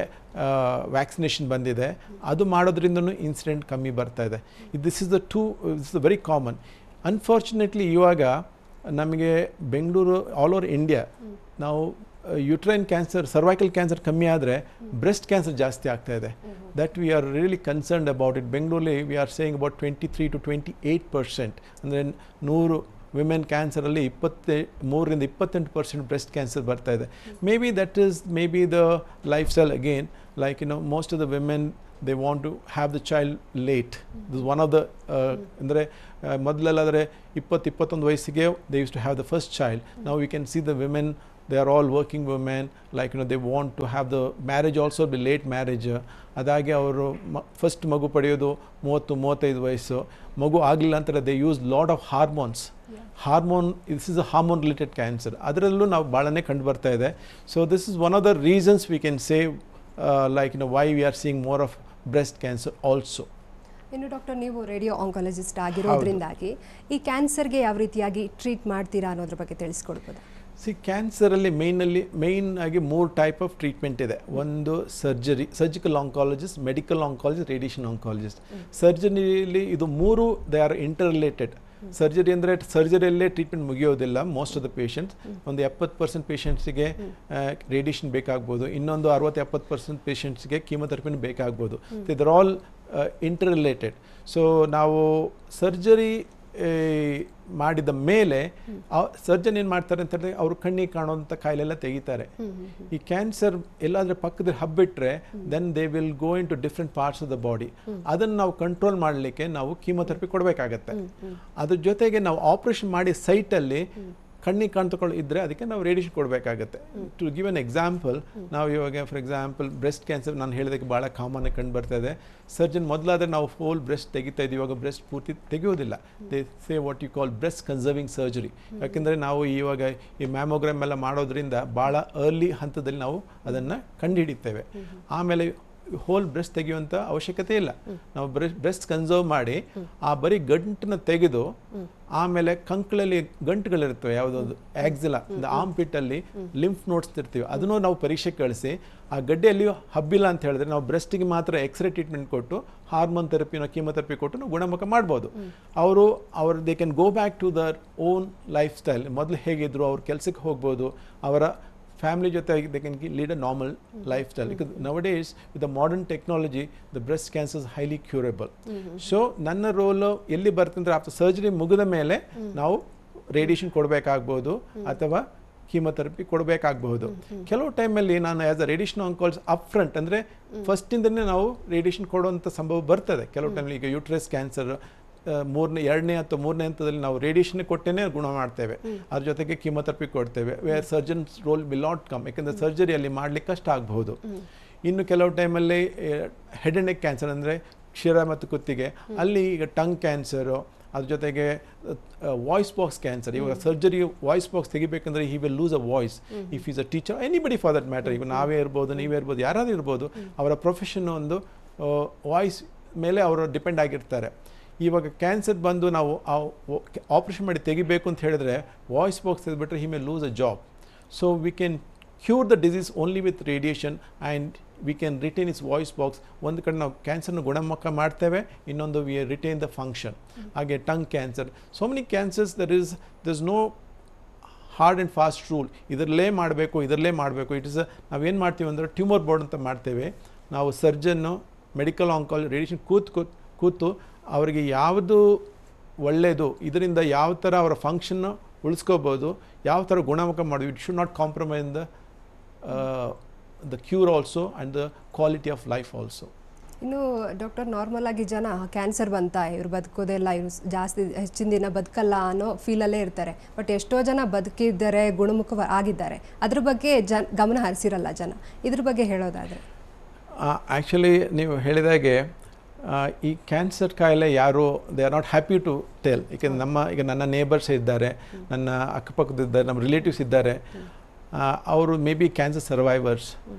ವ್ಯಾಕ್ಸಿನೇಷನ್ ಬಂದಿದೆ, ಅದು ಮಾಡೋದ್ರಿಂದನೂ ಇನ್ಸಿಡೆಂಟ್ ಕಮ್ಮಿ ಬರ್ತಾ ಇದೆ. This is the very common. Unfortunately ಇವಾಗ ನಮಗೆ ಬೆಂಗಳೂರು ಆಲ್ ಓವರ್ ಇಂಡಿಯಾ ನಾವು ಯುಟ್ರೈನ್ ಕ್ಯಾನ್ಸರ್, ಸರ್ವೈಕಲ್ ಕ್ಯಾನ್ಸರ್ ಕಮ್ಮಿ ಆದರೆ ಬ್ರೆಸ್ಟ್ ಕ್ಯಾನ್ಸರ್ ಜಾಸ್ತಿ ಆಗ್ತಾ ಇದೆ. That we are really concerned about it. ಬೆಂಗಳೂರಲ್ಲಿ we are saying about 23 to 28%. ಅಂದರೆ 100 ವಿಮೆನ್ ಕ್ಯಾನ್ಸರಲ್ಲಿ 23-28% ಬ್ರೆಸ್ಟ್ ಕ್ಯಾನ್ಸರ್ ಬರ್ತಾ ಇದೆ. May be the life style again, most of the women they want to have the child late. This is one of the ಅಂದರೆ ಮೊದಲೆಲ್ಲಾದರೆ 20-21 ವಯಸ್ಸಿಗೆ they used to have the first child. Now we can see the women, they are all working women, they want to have the marriage also be late marriage. ಅದಾಗಿ ಅವರು ಫಸ್ಟ್ ಮಗು ಪಡೆಯೋದು 30-35 ವಯಸ್ಸು. ಮಗು ಆಗಲಿಲ್ಲ ಅಂತಾರೆ they use lot of hormones. This is a hormone related cancer. ಅದರಲ್ಲೂ ನಾವು ಭಾಳನೇ ಕಂಡು ಬರ್ತಾ ಇದೆ. So this is one of the reasons we can say why we are seeing more of breast cancer also. ಇನ್ನು ಡಾಕ್ಟರ್, ನೀವು ರೇಡಿಯೋ ಆಂಕಾಲಜಿಸ್ಟ್ ಆಗಿರೋದ್ರಿಂದಾಗಿ ಈ ಕ್ಯಾನ್ಸರ್ಗೆ ಯಾವ ರೀತಿಯಾಗಿ ಟ್ರೀಟ್ ಮಾಡ್ತೀರಾ ಅನ್ನೋದ್ರ ಬಗ್ಗೆ ತಿಳಿಸ್ಕೊಡ್ಬೋದಾ? ಕ್ಯಾನ್ಸರಲ್ಲಿ ಮೇಯ್ನ್ ಆಗಿ 3 ಟೈಪ್ ಆಫ್ ಟ್ರೀಟ್ಮೆಂಟ್ ಇದೆ. ಒಂದು surgical oncologist, medical oncologist, radiation oncologist. ಸರ್ಜರಿಲಿ ಇದು 3 they are interrelated. Surgery ಅಂದರೆ ಸರ್ಜರಿಯಲ್ಲೇ ಟ್ರೀಟ್ಮೆಂಟ್ ಮುಗಿಯೋದಿಲ್ಲ. ಮೋಸ್ಟ್ ಆಫ್ ದ ಪೇಷಂಟ್ಸ್, ಒಂದು 70% ಪೇಷಂಟ್ಸಿಗೆ ರೇಡಿಯೇಷನ್ ಬೇಕಾಗ್ಬೋದು, ಇನ್ನೊಂದು 60-70% ಪೇಷಂಟ್ಸ್ಗೆ ಕೀಮೊಥೆರಪಿನ ಬೇಕಾಗ್ಬೋದು. ಇದರ್ ಆಲ್ ಇಂಟರ್ ರಿಲೇಟೆಡ್. ಸೊ ನಾವು ಸರ್ಜರಿ ಮಾಡಿದ ಮೇಲೆ ಸರ್ಜನ್ ಏನು ಮಾಡ್ತಾರೆ ಅಂತ ಹೇಳಿದ್ರೆ ಅವರು ಕಣ್ಣಿಗೆ ಕಾಣುವಂಥ ಕಾಯಿಲೆಲ್ಲ ತೆಗಿತಾರೆ. ಈ ಕ್ಯಾನ್ಸರ್ ಎಲ್ಲಾದರೆ ಪಕ್ಕದಲ್ಲಿ ಹಬ್ಬಿಟ್ರೆ then they will go into different parts of the body. ಅದನ್ನು ನಾವು ಕಂಟ್ರೋಲ್ ಮಾಡಲಿಕ್ಕೆ ನಾವು ಕೀಮೊಥೆರಪಿ ಕೊಡಬೇಕಾಗತ್ತೆ. ಅದ್ರ ಜೊತೆಗೆ ನಾವು ಆಪ್ರೇಷನ್ ಮಾಡಿ ಸೈಟಲ್ಲಿ ಕಣ್ಣಿಗೆ ಕಾಣ್ತಕೊಳ್ಳೋ ಇದ್ದರೆ ಅದಕ್ಕೆ ನಾವು ರೇಡಿಯೇಷನ್ ಕೊಡಬೇಕಾಗತ್ತೆ. ಟು ಗಿವ್ ಎನ್ ಎಕ್ಸಾಂಪಲ್, ನಾವು ಇವಾಗ ಫಾರ್ ಎಕ್ಸಾಂಪಲ್ ಬ್ರೆಸ್ಟ್ ಕ್ಯಾನ್ಸರ್ ನಾನು ಹೇಳಿದಕ್ಕೆ ಭಾಳ ಕಾಮನ್ ಆಗಿ ಕಂಡು ಬರ್ತಾ ಇದೆ. ಸರ್ಜನ್ ಮೊದಲಾದರೆ ನಾವು ಫೋಲ್ ಬ್ರೆಸ್ಟ್ ತೆಗಿತಾ ಇದ್ದೀವಿ, ಇವಾಗ ಬ್ರೆಸ್ಟ್ ಪೂರ್ತಿ ತೆಗೆಯೋದಿಲ್ಲ. They say what you call breast conserving surgery. ಯಾಕೆಂದರೆ ನಾವು ಇವಾಗ ಈ ಮ್ಯಾಮೋಗ್ರಾಮ್ ಎಲ್ಲ ಮಾಡೋದ್ರಿಂದ ಭಾಳ ಅರ್ಲಿ ಹಂತದಲ್ಲಿ ನಾವು ಅದನ್ನು ಕಂಡುಹಿಡಿತೇವೆ. ಆಮೇಲೆ ಹೋಲ್ ಬ್ರೆಸ್ಟ್ ತೆಗೆಯುವಂಥ ಅವಶ್ಯಕತೆ ಇಲ್ಲ. ನಾವು ಬ್ರೆಸ್ಟ್ ಕನ್ಸರ್ವ್ ಮಾಡಿ ಆ ಬರೀ ಗಂಟನ್ನ ತೆಗೆದು ಆಮೇಲೆ ಕಂಕಳಲ್ಲಿ ಗಂಟುಗಳಿರ್ತವೆ, ಯಾವುದಾದ್ರು ಆಕ್ಸಿಲಾ ಆರ್ಮ್ ಪಿಟ್ಟಲ್ಲಿ ಲಿಂಫ್ ನೋಡ್ಸ್ ಇರ್ತೀವಿ, ಅದನ್ನು ನಾವು ಪರೀಕ್ಷೆ ಕಳಿಸಿ ಆ ಗಡ್ಡೆಯಲ್ಲಿ ಹಬ್ಬಿಲ್ಲ ಅಂತ ಹೇಳಿದ್ರೆ ನಾವು ಬ್ರೆಸ್ಟಿಗೆ ಮಾತ್ರ ಎಕ್ಸ್ರೇ ಟ್ರೀಟ್ಮೆಂಟ್ ಕೊಟ್ಟು ಹಾರ್ಮೋನ್ ಥೆರಪಿನೋ ಕೀಮೊಥೆರಪಿ ಕೊಟ್ಟು ನಾವು ಗುಣಮುಖ ಮಾಡ್ಬೋದು. ಅವರು they can go back to their own lifestyle. ಮೊದಲು ಹೇಗಿದ್ರು ಅವ್ರ ಕೆಲಸಕ್ಕೆ ಹೋಗ್ಬೋದು, ಅವರ family jothe they can lead a normal lifestyle, because nowadays with the modern technology the breast cancer is highly curable. So ನನ್ನ ರೋಲ್ ಎಲ್ಲಿ ಬರ್ತಂದ್ರೆ ಆಫ್ಟರ್ ಸರ್ಜರಿ ಮುಗಿದ ಮೇಲೆ ನಾವು ರೇಡಿಯೇಷನ್ ಕೊಡಬೇಕಾಗ್ಬೋದು ಅಥವಾ ಕೀಮೊಥೆರಪಿ ಕೊಡಬೇಕಾಗಬಹುದು. ಕೆಲವು ಟೈಮಲ್ಲಿ ನಾನು as a radiation oncologist up front ಅಂದರೆ ಫಸ್ಟಿಂದನೇ ನಾವು ರೇಡಿಯೇಷನ್ ಕೊಡುವಂಥ ಸಂಭವ ಬರ್ತದೆ. ಕೆಲವು ಟೈಮಲ್ಲಿ ಈಗ ಯೂಟ್ರಸ್ ಕ್ಯಾನ್ಸರ್ ಎರಡನೇ ಅಥವಾ ಮೂರನೇ ಹಂತದಲ್ಲಿ ನಾವು ರೇಡಿಯೇಷನ್ ಕೊಟ್ಟೇ ಗುಣ ಮಾಡ್ತೇವೆ, ಅದ್ರ ಜೊತೆಗೆ ಕೀಮೊಥೆರಪಿ ಕೊಡ್ತೇವೆ. Where surgeons role will not come, ಯಾಕೆಂದರೆ ಸರ್ಜರಿಯಲ್ಲಿ ಮಾಡಲಿಕ್ಕೆ ಕಷ್ಟ ಆಗಬಹುದು. ಇನ್ನು ಕೆಲವು ಟೈಮಲ್ಲಿ ಹೆಡ್ ಆ್ಯಂಡ್ ನೆಕ್ ಕ್ಯಾನ್ಸರ್ ಅಂದರೆ ಶಿರ ಮತ್ತು ಕುತ್ತಿಗೆ, ಅಲ್ಲಿ ಈಗ ಟಂಗ್ ಕ್ಯಾನ್ಸರು, ಅದ್ರ ಜೊತೆಗೆ ವಾಯ್ಸ್ ಬಾಕ್ಸ್ ಕ್ಯಾನ್ಸರ್. ಇವಾಗ ಸರ್ಜರಿ ವಾಯ್ಸ್ ಬಾಕ್ಸ್ ತೆಗಿಬೇಕಂದ್ರೆ he will lose a voice if is a teacher, anybody for that matter. ಈಗ ನಾವೇ ಇರ್ಬೋದು, ನೀವೇ ಇರ್ಬೋದು, ಯಾರಾದರೂ ಇರ್ಬೋದು, ಅವರ ಪ್ರೊಫೆಷನ್ ಒಂದು ವಾಯ್ಸ್ ಮೇಲೆ ಅವರು ಡಿಪೆಂಡ್ ಆಗಿರ್ತಾರೆ. ಇವಾಗ ಕ್ಯಾನ್ಸರ್ ಬಂದು ನಾವು ಆಪ್ರೇಷನ್ ಮಾಡಿ ತೆಗಿಬೇಕು ಅಂತ ಹೇಳಿದ್ರೆ ವಾಯ್ಸ್ ಬಾಕ್ಸ್ ತೆಗೆದುಬಿಟ್ರೆ he may lose a job. So we can cure the disease only with radiation and we can retain is voice box. ಒಂದು ಕಡೆ ನಾವು ಕ್ಯಾನ್ಸರ್ನ ಗುಣಮುಖ ಮಾಡ್ತೇವೆ, ಇನ್ನೊಂದು ವಿ ರಿಟೈನ್ ದ ಫಂಕ್ಷನ್. ಹಾಗೆ tongue cancer, so many cancers there is no hard and fast rule, ಇದರಲ್ಲೇ ಮಾಡಬೇಕು. ಇಟ್ ಇಸ್ ನಾವೇನು ಮಾಡ್ತೀವಿ ಅಂದರೆ ಟ್ಯೂಮರ್ ಬೋರ್ಡ್ ಅಂತ ಮಾಡ್ತೇವೆ. ನಾವು ಸರ್ಜನ್ನು ಮೆಡಿಕಲ್ ಆಂಕಾಲಜಿ ರೇಡಿಯೇಷನ್ ಕೂತು ಅವರಿಗೆ ಯಾವುದು ಒಳ್ಳೆಯದು, ಇದರಿಂದ ಯಾವ ಥರ ಅವರ ಫಂಕ್ಷನ್ನು ಉಳಿಸ್ಕೋಬೋದು, ಯಾವ ಥರ ಗುಣಮುಖ ಮಾಡೋದು. It should not compromise the cure also and the quality of life also. ಇನ್ನು ಡಾಕ್ಟರ್, ನಾರ್ಮಲ್ ಆಗಿ ಜನ ಕ್ಯಾನ್ಸರ್ ಬಂತ ಇವ್ರು ಬದುಕೋದೆಲ್ಲ, ಇವ್ರು ಜಾಸ್ತಿ ಹೆಚ್ಚಿನ ದಿನ ಬದುಕಲ್ಲ ಅನ್ನೋ ಫೀಲಲ್ಲೇ ಇರ್ತಾರೆ. ಬಟ್ ಎಷ್ಟೋ ಜನ ಬದುಕಿದ್ದಾರೆ, ಗುಣಮುಖ ಆಗಿದ್ದಾರೆ. ಅದ್ರ ಬಗ್ಗೆ ಗಮನ ಹರಿಸಿರಲ್ಲ ಜನ. ಇದ್ರ ಬಗ್ಗೆ ಹೇಳೋದಾದರೆ ಆ್ಯಕ್ಚುಲಿ ನೀವು ಹೇಳಿದಾಗೆ ಈ ಕ್ಯಾನ್ಸರ್ ಕಾಯಿಲೆ ಯಾರು they are not happy to tell. ಏಕೆಂದರೆ ಈಗ ನನ್ನ ನೇಬರ್ಸ್ ಇದ್ದಾರೆ, ನನ್ನ ಅಕ್ಕಪಕ್ಕದಿದ್ದಾರೆ, ನಮ್ಮ ರಿಲೇಟಿವ್ಸ್ ಇದ್ದಾರೆ, ಅವರು ಮೇ ಬಿ ಕ್ಯಾನ್ಸರ್ ಸರ್ವೈವರ್ಸ್.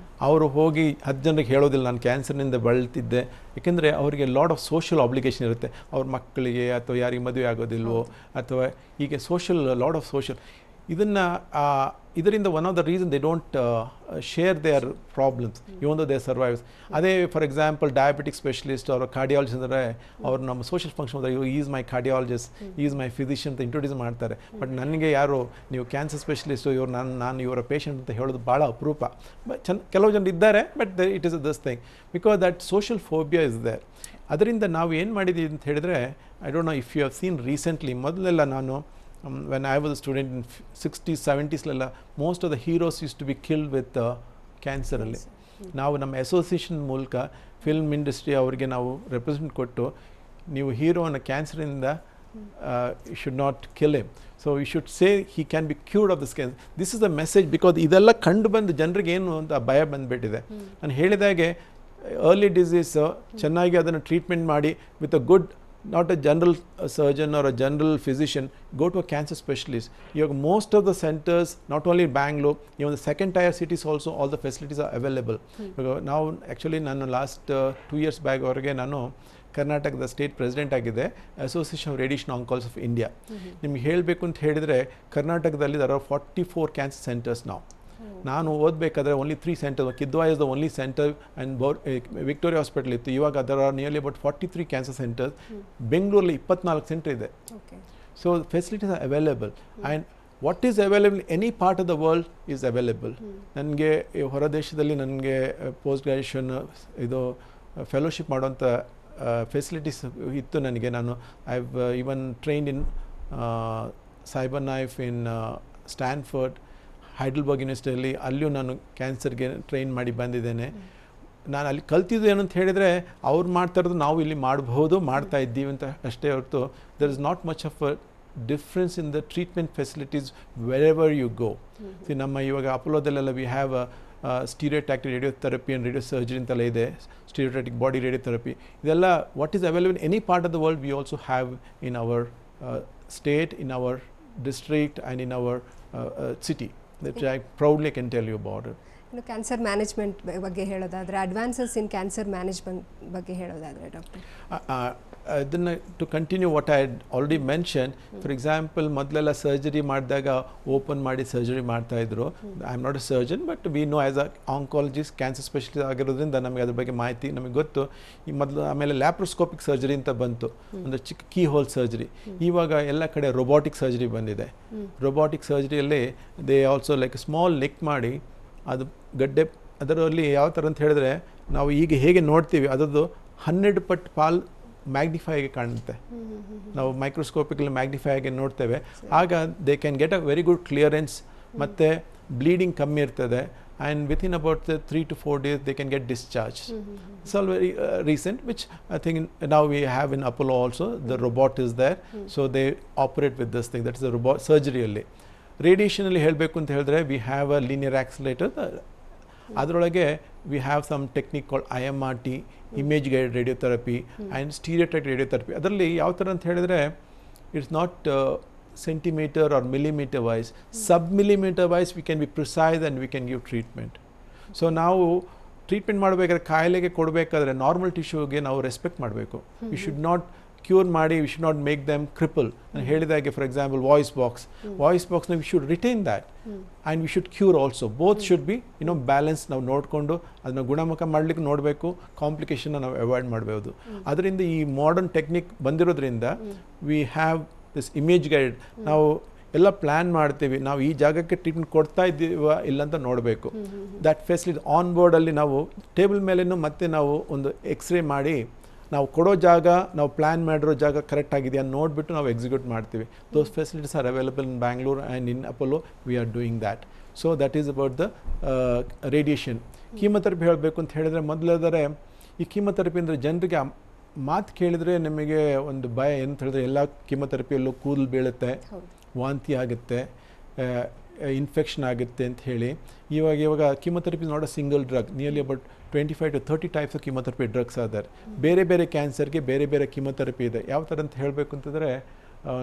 ಅವರು ಹೋಗಿ 10 ಜನರಿಗೆ ಹೇಳೋದಿಲ್ಲ ನಾನು ಕ್ಯಾನ್ಸರ್ನಿಂದ ಬಳಲ್ತಿದ್ದೆ, ಏಕೆಂದರೆ ಅವರಿಗೆ ಲಾಟ್ ಆಫ್ ಸೋಷಿಯಲ್ ಆಬ್ಲಿಗೇಷನ್ ಇರುತ್ತೆ. ಅವ್ರ ಮಕ್ಕಳಿಗೆ ಅಥವಾ ಯಾರಿಗೆ ಮದುವೆ ಆಗೋದಿಲ್ವೋ, ಅಥವಾ ಹೀಗೆ ಲಾಟ್ ಆಫ್ ಸೋಷಿಯಲ್ ಇದರಿಂದ one of the reason they don't share their problems even though they survives. ಅದೇ ಫಾರ್ ಎಕ್ಸಾಂಪಲ್ ಡಯಾಬಿಟಿಕ್ ಸ್ಪೆಷಲಿಸ್ಟ್ ಅವರ ಕಾರ್ಡಿಯಾಲಜಿಸ್ಟ್ ಅಂದರೆ ಅವರು ನಮ್ಮ social function is my cardiologist, is my physician ಅಂತ ಇಂಟ್ರೊಡ್ಯೂಸ್ ಮಾಡ್ತಾರೆ. ಬಟ್ ನನಗೆ ಯಾರು ನೀವು ಕ್ಯಾನ್ಸರ್ ಸ್ಪೆಷಲಿಸ್ಟು, ನಾನು ಇವರ ಪೇಷಂಟ್ ಅಂತ ಹೇಳೋದು ಭಾಳ ಅಪರೂಪ. ಕೆಲವು ಜನ ಇದ್ದಾರೆ, but it is a this thing because that social phobia is there. ಅದರಿಂದ ನಾವು ಏನು ಮಾಡಿದ್ದೀವಿ ಅಂತ ಹೇಳಿದರೆ, I don't know if you have seen recently, ಮೊದಲೆಲ್ಲ ನಾನು when I was a student in 60s 70s most of the heroes used to be killed with cancer ಅಲ್ಲಿ. ನಾವು ನಮ್ಮ ಅಸೋಸಿಯೇಷನ್ ಮೂಲಕ ಫಿಲ್ಮ್ ಇಂಡಸ್ಟ್ರಿ ಅವರಿಗೆ ನಾವು ರೆಪ್ರೆಸೆಂಟ್ ಕೊಟ್ಟು, ನೀವು ಹೀರೋನ ಕ್ಯಾನ್ಸರಿಂದ you should not kill him, so you should say he can be cured of this cancer. This is the message. Because ಇದೆಲ್ಲ ಕಂಡು ಬಂದು ಜನರಿಗೆ ಏನು ಅಂತ ಭಯ ಬಂದುಬಿಟ್ಟಿದೆ. ನಾನು ಹೇಳಿದಾಗೆ ಅರ್ಲಿ ಡಿಸೀಸ್ ಚೆನ್ನಾಗಿ ಅದನ್ನು ಟ್ರೀಟ್ಮೆಂಟ್ ಮಾಡಿ with a good, not a general surgeon or a general physician, go to a cancer specialist. You have most of the centers, not only in Bangalore, even the second tier cities also, all the facilities are available. Now actually ನಾನು last 2 years back ಅವರಿಗೆ ನಾನು ಕರ್ನಾಟಕದ ಸ್ಟೇಟ್ ಪ್ರೆಸಿಡೆಂಟ್ ಆಗಿದೆ, association of radiation oncologist of India. ನಿಮ್ಗೆ ಹೇಳಬೇಕು ಅಂತ ಹೇಳಿದರೆ ಕರ್ನಾಟಕದಲ್ಲಿ there are 44 cancer centers now. ನಾನು ಓದಬೇಕಾದ್ರೆ only 3 centre, Kidwai is the only centre and Victoria hospital ಇತ್ತು. ಇವಾಗ ಅದರ ನಿಯರ್ಲಿ ಅಬೌಟ್ 43 ಕ್ಯಾನ್ಸರ್ ಸೆಂಟರ್ಸ್. ಬೆಂಗಳೂರಲ್ಲಿ 24 ಸೆಂಟರ್ ಇದೆ. So facilities are available and what is available any part of the world is available. ನನಗೆ ಹೊರ ದೇಶದಲ್ಲಿ ನನಗೆ ಪೋಸ್ಟ್ ಗ್ರ್ಯಾಜುಯೇಷನ್ ಇದು ಫೆಲೋಶಿಪ್ ಮಾಡುವಂಥ ಫೆಸಿಲಿಟೀಸ್ ಇತ್ತು ನನಗೆ. ನಾನು I have even trained in cyber knife in Stanford, Heidelberg ಯೂನಿವರ್ಸಿಟಿಯಲ್ಲಿ, ಅಲ್ಲಿಯೂ ನಾನು ಕ್ಯಾನ್ಸರ್ಗೆ ಟ್ರೈನ್ ಮಾಡಿ ಬಂದಿದ್ದೇನೆ. ನಾನು ಅಲ್ಲಿ ಕಲ್ತಿದ್ದು ಏನಂತ ಹೇಳಿದರೆ, ಅವ್ರು ಮಾಡ್ತಾ ಇರೋದು ನಾವು ಇಲ್ಲಿ ಮಾಡ್ತಾ ಇದ್ದೀವಿ ಅಂತ ಅಷ್ಟೇ ಹೊರತು there is not much of a difference in the treatment facilities wherever you go. ನಮ್ಮ ಇವಾಗ ಅಪೋಲೋದಲ್ಲೆಲ್ಲ we have stereotactic radiotherapy and radio surgery ಅಂತೆಲ್ಲ ಇದೆ, ಸ್ಟೀರಿಯೋಟ್ಯಾಕ್ಟಿಕ್ ಬಾಡಿ ರೇಡಿಯೋಥೆರಪಿ. ಇದೆಲ್ಲ what is available any part of the world we also have in our state, in our district and in our city. That I proudly can tell you about it. ಇನ್ನು ಕ್ಯಾನ್ಸರ್ ಮ್ಯಾನೇಜ್ಮೆಂಟ್ ಬಗ್ಗೆ ಹೇಳೋದಾದರೆ, ಅಡ್ವಾನ್ಸಸ್ ಇನ್ ಕ್ಯಾನ್ಸರ್ ಮ್ಯಾನೇಜ್ಮೆಂಟ್ ಬಗ್ಗೆ ಹೇಳೋದಾದರೆ ಡಾಕ್ಟರ್? ಅದನ್ನು to continue what I already mention, for example ಮೊದಲೆಲ್ಲ ಸರ್ಜರಿ ಮಾಡಿದಾಗ ಓಪನ್ ಮಾಡಿ ಸರ್ಜರಿ ಮಾಡ್ತಾಯಿದ್ರು. I am not a surgeon, but we know as a oncologist, cancer specialist ಆಗಿರೋದ್ರಿಂದ ನಮಗೆ ಅದ್ರ ಬಗ್ಗೆ ಮಾಹಿತಿ ನಮಗೆ ಗೊತ್ತು. ಈ ಮೊದಲು ಆಮೇಲೆ ಲ್ಯಾಪ್ರೋಸ್ಕೋಪಿಕ್ ಸರ್ಜರಿ ಅಂತ ಬಂತು, ಒಂದು ಚಿಕ್ಕ ಕೀ ಹೋಲ್ ಸರ್ಜರಿ. ಇವಾಗ ಎಲ್ಲ ಕಡೆ ರೊಬೋಟಿಕ್ ಸರ್ಜರಿ ಬಂದಿದೆ. ರೊಬೋಟಿಕ್ ಸರ್ಜರಿಯಲ್ಲಿ they also like small neck ಮಾಡಿ ಅದು ಗಡ್ಡೆ, ಅದರಲ್ಲಿ ಯಾವ ಥರ ಅಂತ ಹೇಳಿದ್ರೆ ನಾವು ಈಗ ಹೇಗೆ ನೋಡ್ತೀವಿ ಅದರದ್ದು 100 ಪಟ್ಟು ಪಾಲ್ ಮ್ಯಾಗ್ನಿಫೈ ಆಗಿ ಕಾಣುತ್ತೆ. ನಾವು ಮೈಕ್ರೋಸ್ಕೋಪಿಕಲ್ಲಿ ಮ್ಯಾಗ್ನಿಫೈ ಆಗಿ ನೋಡ್ತೇವೆ. ಆಗ they can get a very good clearance, ಮತ್ತು ಬ್ಲೀಡಿಂಗ್ ಕಮ್ಮಿ ಇರ್ತದೆ. And within about 3 to 4 days they can get discharge. It's all very recent, which I think ನಾವು we have in Apollo also the robot is there. So they operate with this thing, that is a robot ಸರ್ಜರಿಯಲ್ಲಿ. ರೇಡಿಯೇಷನಲ್ಲಿ ಹೇಳಬೇಕು ಅಂತ ಹೇಳಿದ್ರೆ we have a linear accelerator. ಅದರೊಳಗೆ we have some technique called IMRT, image guide radiotherapy and stereotype radiotherapy. ಅದರಲ್ಲಿ ಯಾವ ಥರ ಅಂತ ಹೇಳಿದ್ರೆ it's not centimetre or millimetre wise, sub millimetre wise we can be precise and we can give treatment. So ನಾವು ಟ್ರೀಟ್ಮೆಂಟ್ ಮಾಡಬೇಕಾದ್ರೆ, ಕಾಯಿಲೆಗೆ ಕೊಡಬೇಕಾದ್ರೆ ನಾರ್ಮಲ್ ಟಿಶ್ಯೂಗೆ ನಾವು ರೆಸ್ಪೆಕ್ಟ್ ಮಾಡಬೇಕು. ವಿ ಶುಡ್ ನಾಟ್ ಕ್ಯೂರ್ ಮಾಡಿ, we should not make them cripple. ನಾನು ಹೇಳಿದಾಗೆ ಫಾರ್ ಎಕ್ಸಾಂಪಲ್ ವಾಯ್ಸ್ ಬಾಕ್ಸ್ನ we should retain that and we should cure also. Both should be balance. ನಾವು ನೋಡಿಕೊಂಡು ಅದನ್ನು ಗುಣಮುಖ ಮಾಡಲಿಕ್ಕೆ ನೋಡಬೇಕು, ಕಾಂಪ್ಲಿಕೇಶನ್ನ ನಾವು ಅವಾಯ್ಡ್ ಮಾಡಬಹುದು. ಅದರಿಂದ ಈ ಮಾಡರ್ನ್ ಟೆಕ್ನಿಕ್ ಬಂದಿರೋದ್ರಿಂದ we have this image guide. ನಾವು ಎಲ್ಲ ಪ್ಲ್ಯಾನ್ ಮಾಡ್ತೀವಿ, ನಾವು ಈ ಜಾಗಕ್ಕೆ ಟ್ರೀಟ್ಮೆಂಟ್ ಕೊಡ್ತಾ ಇದ್ದೀವ ಇಲ್ಲಂತ ನೋಡಬೇಕು. ದ್ಯಾಟ್ ಫೆಸಿಲಿಟಿ ಆನ್ ಬೋರ್ಡಲ್ಲಿ ನಾವು ಟೇಬಲ್ ಮೇಲೇನು ಮತ್ತೆ ನಾವು ಒಂದು ಎಕ್ಸ್ರೇ ಮಾಡಿ ನಾವು ಕೊಡೋ ಜಾಗ, ನಾವು ಪ್ಲ್ಯಾನ್ ಮಾಡಿರೋ ಜಾಗ ಕರೆಕ್ಟ್ ಆಗಿದೆಯಾ ನೋಡಿಬಿಟ್ಟು ನಾವು ಎಕ್ಸಿಕ್ಯೂಟ್ ಮಾಡ್ತೀವಿ. Those facilities are available in Bangalore and in Apollo we are doing that. So that is about the radiation. Chemotherapy ಹೇಳಬೇಕು ಅಂತ ಹೇಳಿದ್ರೆ, ಮೊದಲಾದರೆ ಈ ಕೀಮೊಥೆರಪಿ ಅಂದರೆ ಜನರಿಗೆ ಮಾತು ಕೇಳಿದರೆ ನಿಮಗೆ ಒಂದು ಭಯ. ಏನಂತ ಹೇಳಿದ್ರೆ ಎಲ್ಲ ಕೀಮೊಥೆರಪಿಯಲ್ಲೂ ಕೂದಲು ಬೀಳುತ್ತೆ, ವಾಂತಿ ಆಗುತ್ತೆ, ಇನ್ಫೆಕ್ಷನ್ ಆಗುತ್ತೆ ಅಂತ ಹೇಳಿ. ಇವಾಗ chemotherapy not a single drug, nearly about 25 to 30 types of chemotherapy drugs ಆದಾರೆ. ಬೇರೆ ಬೇರೆ ಕ್ಯಾನ್ಸರ್ಗೆ ಬೇರೆ ಬೇರೆ ಕೀಮೊಥೆರಪಿ ಇದೆ. ಯಾವ ಥರ ಅಂತ ಹೇಳಬೇಕು ಅಂತಂದರೆ,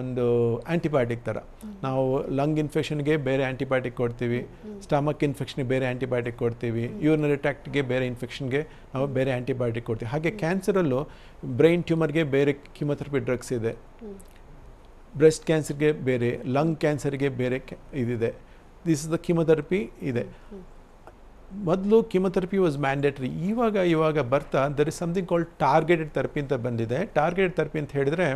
ಒಂದು ಆ್ಯಂಟಿಬಯೋಟಿಕ್ ಥರ. ನಾವು ಲಂಗ್ ಇನ್ಫೆಕ್ಷನ್ಗೆ ಬೇರೆ ಆ್ಯಂಟಿಬಯೋಟಿಕ್ ಕೊಡ್ತೀವಿ, ಸ್ಟಮಕ್ ಇನ್ಫೆಕ್ಷನ್ಗೆ ಬೇರೆ ಆ್ಯಂಟಿಬಯೋಟಿಕ್ ಕೊಡ್ತೀವಿ, ಯೂರಿನರಿ ಟ್ರ್ಯಾಕ್ಟ್ಗೆ ಬೇರೆ ಇನ್ಫೆಕ್ಷನ್ಗೆ ನಾವು ಬೇರೆ ಆ್ಯಂಟಿಬಯೋಟಿಕ್ ಕೊಡ್ತೀವಿ. ಹಾಗೆ ಕ್ಯಾನ್ಸರಲ್ಲೂ ಬ್ರೈನ್ ಟ್ಯೂಮರ್ಗೆ ಬೇರೆ ಕೀಮೊಥೆರಪಿ ಡ್ರಗ್ಸ್ ಇದೆ, ಬ್ರೆಸ್ಟ್ ಕ್ಯಾನ್ಸರ್ಗೆ ಬೇರೆ, ಲಂಗ್ ಕ್ಯಾನ್ಸರ್ಗೆ ಬೇರೆ ಇದಿದೆ. ದಿಸ್ ಇಸ್ ದ ಕೀಮೊಥೆರಪಿ ಇದೆ. ಮೊದಲು ಕೀಮೊಥೆರಪಿ ವಾಸ್ ಮ್ಯಾಂಡೇಟ್ರಿ. ಇವಾಗ ಬರ್ತಾ there is something called targeted therapy ಅಂತ ಬಂದಿದೆ. ಟಾರ್ಗೆಟೆಡ್ ಥೆರಪಿ ಅಂತ ಹೇಳಿದರೆ,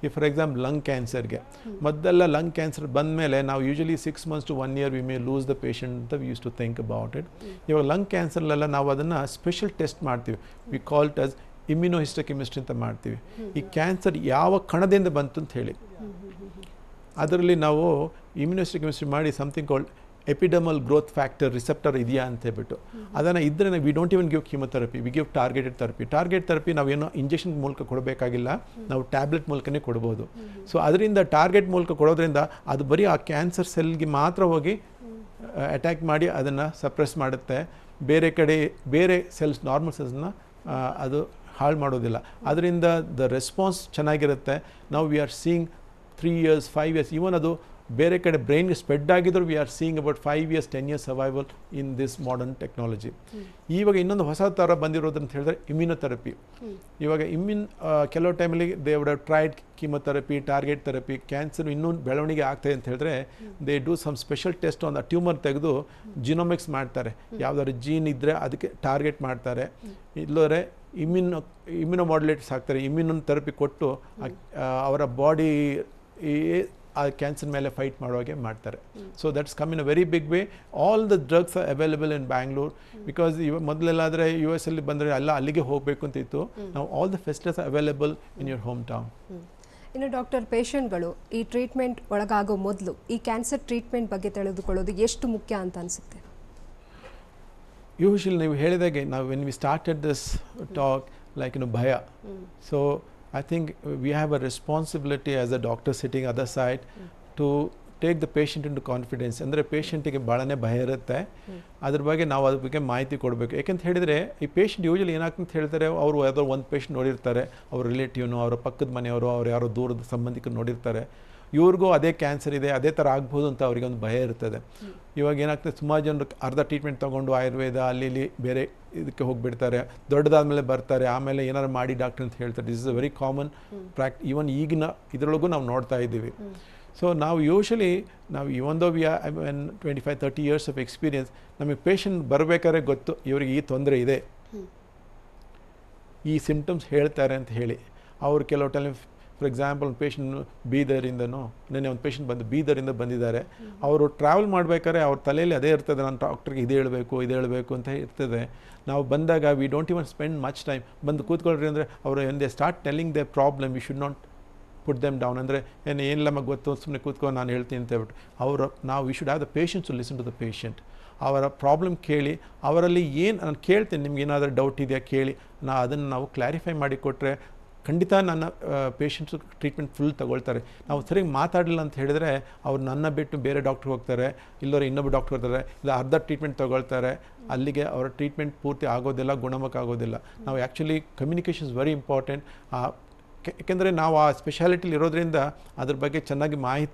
ಈ ಫಾರ್ ಎಕ್ಸಾಂಪಲ್ ಲಂಗ್ ಕ್ಯಾನ್ಸರ್ಗೆ ಮೊದಲೆಲ್ಲ ಲಂಗ್ ಕ್ಯಾನ್ಸರ್ ಬಂದ ಮೇಲೆ ನಾವು usually 6 months to 1 year we may lose the patient ಅಂತ we used to think about it. ಇವಾಗ ಲಂಗ್ ಕ್ಯಾನ್ಸರ್ಲೆಲ್ಲ ನಾವು ಅದನ್ನು ಸ್ಪೆಷಲ್ ಟೆಸ್ಟ್ ಮಾಡ್ತೀವಿ. We call it as immunohistochemistry ಅಂತ ಮಾಡ್ತೀವಿ. ಈ ಕ್ಯಾನ್ಸರ್ ಯಾವ ಕಣದಿಂದ ಬಂತು ಅಂತ ಹೇಳಿ ಅದರಲ್ಲಿ ನಾವು ಇಮ್ಯುನೋಹಿಸ್ಟೋಕೆಮಿಸ್ಟ್ರಿ ಮಾಡಿ something called epidermal growth factor receptor ಇದೆಯಾ ಅಂತ ಹೇಳ್ಬಿಟ್ಟು ಅದನ್ನು ಇದ್ದರೆ we don't even give chemotherapy, we give targeted therapy. Target therapy ನಾವೇನೋ ಇಂಜೆಕ್ಷನ್ ಮೂಲಕ ಕೊಡಬೇಕಾಗಿಲ್ಲ, ನಾವು ಟ್ಯಾಬ್ಲೆಟ್ ಮೂಲಕನೇ ಕೊಡ್ಬೋದು. ಸೊ ಅದರಿಂದ ಟಾರ್ಗೆಟ್ ಮೂಲಕ ಕೊಡೋದ್ರಿಂದ ಅದು ಬರೀ ಆ ಕ್ಯಾನ್ಸರ್ ಸೆಲ್ಗೆ ಮಾತ್ರ ಹೋಗಿ ಅಟ್ಯಾಕ್ ಮಾಡಿ ಅದನ್ನು ಸಪ್ರೆಸ್ ಮಾಡುತ್ತೆ. ಬೇರೆ ಕಡೆ ಬೇರೆ ಸೆಲ್ಸ್, ನಾರ್ಮಲ್ ಸೆಲ್ಸ್ನ ಅದು ಹಾಳು ಮಾಡೋದಿಲ್ಲ. ಅದರಿಂದ ದ ರೆಸ್ಪಾನ್ಸ್ ಚೆನ್ನಾಗಿರುತ್ತೆ. ನಾವು we are seeing 3 years 5 years, even ಅದು ಬೇರೆ ಕಡೆ ಬ್ರೈನ್ಗೆ ಸ್ಪ್ರೆಡ್ ಆಗಿದ್ರು we are seeing about 5 years 10 years survival in this modern technology. ಇವಾಗ ಇನ್ನೊಂದು ಹೊಸ ಥರ ಬಂದಿರೋದಂತ ಹೇಳಿದ್ರೆ ಇಮ್ಯುನೊಥೆರಪಿ. ಇವಾಗ ಕೆಲವು ಟೈಮಲ್ಲಿ they would have tried chemotherapy, target therapy. Cancer ಇನ್ನೂ ಬೆಳವಣಿಗೆ ಆಗ್ತಾಯಿದೆ ಅಂತ ಹೇಳಿದ್ರೆ they do some special test on the tumour ತೆಗೆದು ಜಿನೋಮಿಕ್ಸ್ ಮಾಡ್ತಾರೆ. ಯಾವುದಾದ್ರು ಜೀನ್ ಇದ್ದರೆ ಅದಕ್ಕೆ ಟಾರ್ಗೆಟ್ ಮಾಡ್ತಾರೆ, ಇಲ್ಲದ್ರೆ ಇಮ್ಯುನೊಮಾಡ್ಯುಲೇಟರ್ಸ್ ಹಾಕ್ತಾರೆ. ಇಮ್ಯುನೊ ಥೆರಪಿ ಕೊಟ್ಟು ಅವರ ಬಾಡಿ ಆ ಕ್ಯಾನ್ಸರ್ ಮೇಲೆ ಫೈಟ್ ಮಾಡುವಾಗೆ ಮಾಡ್ತಾರೆ. So that's come in a very big way. All the drugs are available in Bangalore. Because ಮೊದಲೆಲ್ಲಾದರೆ US ಅಲ್ಲಿ ಬಂದರೆ ಎಲ್ಲ ಅಲ್ಲಿಗೆ ಹೋಗಬೇಕು ಅಂತ ಇತ್ತು. ನಾವು all the facilities are available in your home town. ಇನ್ನು ಡಾಕ್ಟರ್, ಪೇಷಂಟ್ಗಳು ಈ ಟ್ರೀಟ್ಮೆಂಟ್ ಒಳಗಾಗೋ ಮೊದಲು ಈ ಕ್ಯಾನ್ಸರ್ ಟ್ರೀಟ್ಮೆಂಟ್ ಬಗ್ಗೆ ತಿಳಿದುಕೊಳ್ಳೋದು ಎಷ್ಟು ಮುಖ್ಯ ಅಂತ ಅನಿಸುತ್ತೆ? ಯೂಶಲಿ ನೀವು ಹೇಳಿದಾಗೆ ನಾವು when we started this talk like ಭಯ. So I think we have a responsibility as a doctor sitting other side to take the patient into confidence. ಅಂದರೆ ಪೇಷಂಟಿಗೆ ಭಾಳನೇ ಭಯ ಇರುತ್ತೆ, ಅದ್ರ ಬಗ್ಗೆ ನಾವು ಅದ್ರ ಬಗ್ಗೆ ಮಾಹಿತಿ ಕೊಡಬೇಕು. ಯಾಕೆಂತ ಹೇಳಿದರೆ ಈ ಪೇಷಂಟ್ ಯೂಶಲಿ ಏನಾಗ್ತಂತ ಹೇಳ್ತಾರೆ, ಅವರು ಯಾವುದೋ ಒಂದು ಪೇಷಂಟ್ ನೋಡಿರ್ತಾರೆ, ಅವ್ರ ರಿಲೇಟಿವ್ನು, ಅವರ ಪಕ್ಕದ ಮನೆಯವರು, ಅವ್ರು ಯಾರೋ ದೂರದ ಸಂಬಂಧಿಕರು ನೋಡಿರ್ತಾರೆ. ಇವ್ರಿಗೂ ಅದೇ ಕ್ಯಾನ್ಸರ್ ಇದೆ, ಅದೇ ಥರ ಆಗ್ಬೋದು ಅಂತ ಅವರಿಗೊಂದು ಭಯ ಇರ್ತದೆ. ಇವಾಗ ಏನಾಗ್ತದೆ, ಸುಮಾರು ಜನರು ಅರ್ಧ ಟ್ರೀಟ್ಮೆಂಟ್ ತೊಗೊಂಡು ಆಯುರ್ವೇದ ಅಲ್ಲಿ ಇಲ್ಲಿ ಬೇರೆ ಇದಕ್ಕೆ ಹೋಗಿಬಿಡ್ತಾರೆ, ದೊಡ್ಡದಾದ್ಮೇಲೆ ಬರ್ತಾರೆ, ಆಮೇಲೆ ಏನಾರು ಮಾಡಿ ಡಾಕ್ಟರ್ ಅಂತ ಹೇಳ್ತಾರೆ. This is a very common even ಈಗಿನ ಇದರೊಳಗೂ ನಾವು ನೋಡ್ತಾ ಇದ್ದೀವಿ. ಸೊ ನಾವು ಯೂಶಲಿ ನಾವು ಇವೊಂದು 25-30 ಇಯರ್ಸ್ ಆಫ್ ಎಕ್ಸ್ಪೀರಿಯನ್ಸ್, ನಮಗೆ ಪೇಷಂಟ್ ಬರಬೇಕಾದ್ರೆ ಗೊತ್ತು ಇವ್ರಿಗೆ ಈ ತೊಂದರೆ ಇದೆ, ಈ ಸಿಂಪ್ಟಮ್ಸ್ ಹೇಳ್ತಾರೆ ಅಂತ ಹೇಳಿ. ಅವ್ರು ಕೆಲವು ಟೈಮ್ ಫಾರ್ ಎಕ್ಸಾಂಪಲ್ ಒಂದು ಪೇಷಂಟ್ ಬೀದರಿಂದನೋ, ನೆನ್ನೆ ಒಂದು ಪೇಷಂಟ್ ಬಂದು ಬೀದರಿಂದ ಬಂದಿದ್ದಾರೆ. ಅವರು ಟ್ರಾವೆಲ್ ಮಾಡಬೇಕಾದ್ರೆ ಅವ್ರ ತಲೆಯಲ್ಲಿ ಅದೇ ಇರ್ತದೆ, ನಾನು ಡಾಕ್ಟ್ರಿಗೆ ಇದು ಹೇಳಬೇಕು ಅಂತ ಇರ್ತದೆ. ನಾವು ಬಂದಾಗ V don't even spend much time. ಬಂದು ಕೂತ್ಕೊಳ್ರಿ ಅಂದರೆ ಅವರು they start telling the problem, V should not put them down. ಅಂದರೆ ಏನಿಲ್ಲ ನಮಗೆ ಗೊತ್ತು, ಸುಮ್ಮನೆ ಕೂತ್ಕೊಂಡು ನಾನು ಹೇಳ್ತೀನಿ ಅಂತ ಹೇಳ್ಬಿಟ್ಟು ನಾವು we should have the patience to listen to the patient. ಅವರ ಪ್ರಾಬ್ಲಮ್ ಕೇಳಿ, ಅವರಲ್ಲಿ ಏನು ನಾನು ಕೇಳ್ತೀನಿ, ನಿಮ್ಗೆ ಏನಾದರೂ ಡೌಟ್ ಇದೆಯಾ ಕೇಳಿ, ಅದನ್ನು ನಾವು ಕ್ಲಾರಿಫೈ ಮಾಡಿ ಕೊಟ್ಟರೆ ಖಂಡಿತ ನನ್ನ ಪೇಷಂಟ್ಸು ಟ್ರೀಟ್ಮೆಂಟ್ ಫುಲ್ ತಗೊಳ್ತಾರೆ. ನಾವು ಸರಿಯಾಗಿ ಮಾತಾಡಲಿಲ್ಲ ಅಂತ ಹೇಳಿದರೆ ಅವ್ರು ನನ್ನ ಬಿಟ್ಟು ಬೇರೆ ಡಾಕ್ಟ್ರಿಗೆ ಹೋಗ್ತಾರೆ, ಇಲ್ಲವರು ಇನ್ನೊಬ್ಬರು ಡಾಕ್ಟ್ರ್ ಹೋಗ್ತಾರೆ, ಇಲ್ಲ ಅರ್ಧ ಟ್ರೀಟ್ಮೆಂಟ್ ತೊಗೊಳ್ತಾರೆ, ಅಲ್ಲಿಗೆ ಅವರ ಟ್ರೀಟ್ಮೆಂಟ್ ಪೂರ್ತಿ ಆಗೋದಿಲ್ಲ, ಗುಣಮುಖ ಆಗೋದಿಲ್ಲ. ನಾವು actually communication is very important. ಯಾಕೆಂದರೆ ನಾವು ಆ ಸ್ಪೆಷಾಲಿಟಿಲಿ ಇರೋದ್ರಿಂದ ಅದ್ರ ಬಗ್ಗೆ ಚೆನ್ನಾಗಿ